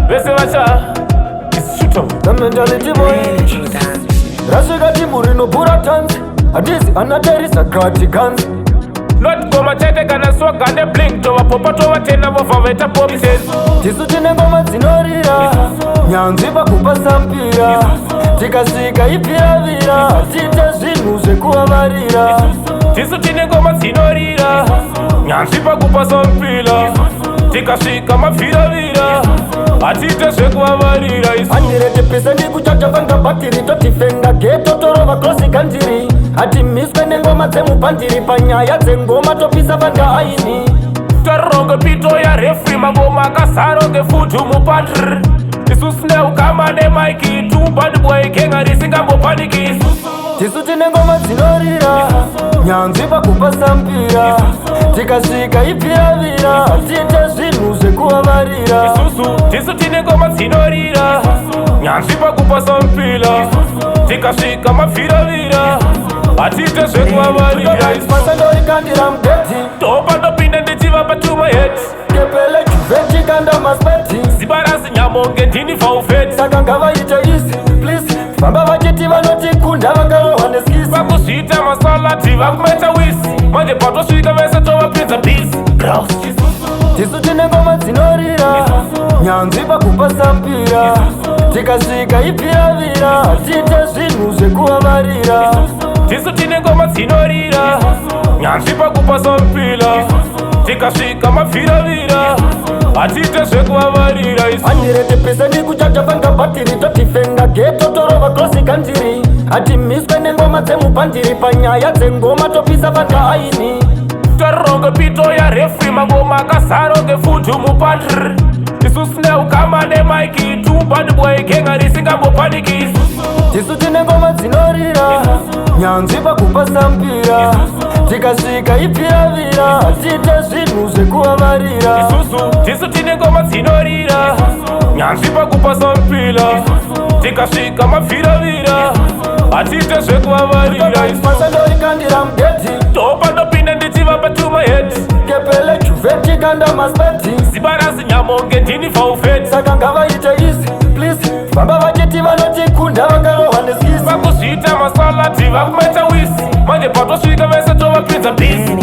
vese vacha isishuto the mentality boy rasika timu rinobhura tanzi hatizi anaterisa krati guns not goma chete kana swaga ne blink tovapopa tovatena vobva vaita popses tisu tine ngoma dzinorira nyanzvi pakupa sampira tikasvika ipfiravira tiite zvinhu zvekuvavarira tisu tine ngoma dzinorira nyanzvi pakupa sampira tikasvika mapfiravira hatiite zvekuvavarira 100% ndikuchacha vanga bhatiri totifenda geto torova krosi ganjiri hatimiswe nengoma dzemubhandiri panyaya dzengoma topisa vanga aini taronge pito ya refri mangoma akazaro ngefutu mupandri isusine ukama nemaiki tubadboy kenga risingambopanikisi tisu tine ngoma dzinorira nyanzvi pakupa sampira tikasvika ipfiravira tiite zvinhu zvekuvavarira tisu tine ngoma dzinorira nyanzvi pakupa sampira tikasvika mapfiravira hatiite zvekuvavarira masandorikandira mudeti topa ndopinda ndichivapa tumaheti kepele juvetikanda maspeti ziba rasi nyamonge ndini vaufeti saka ngavaite isi please vamba vachiti vanotikunda vakarohwa neskisi vakuzviita masalati vakumeta wisi manje patosvika vese tovapinza bisi tisu tine ngoma dzinorira nyanzvi pakupa sampira tikasvika ipfiravira tiite zvinhu zvekuvavarira tisu tine ngoma dzinorira nyanzvi pakupa sampira tikasvika mapfiravira hatiite zvekuvavarira 100% ndikuchacha vanga bhatiri totifenda geto torova krosi ganjiri hatimiswe nengoma dzemubhandiri panyaya dzengoma topisa vanga aini taronge pito ya refri mangoma akazaro ngefutu mupandri isusine ukama nemaiki tubadboy kenga risingambopanikisi tisu tine ngoma dzinorira nyanzvi pakupa sampira tikasvika ipfiravira tiite zvinhu zvekuvavarira tisu tine ngoma dzinorira nyanzvi pakupa sampira tikasvika mapfiravira hatiite zvekuvavarira masandorikandira mudeti topa ndopinda ndichivapa tumaheti kepele juvetikanda maspeti ziba rasi nyamonge ndini vaufeti saka ngavaite isi please vamba vachiti vanotikunda vakarohwa neskisi vakuzviita masalati vakumeta wisi manje patosvika vese tovapinza bisi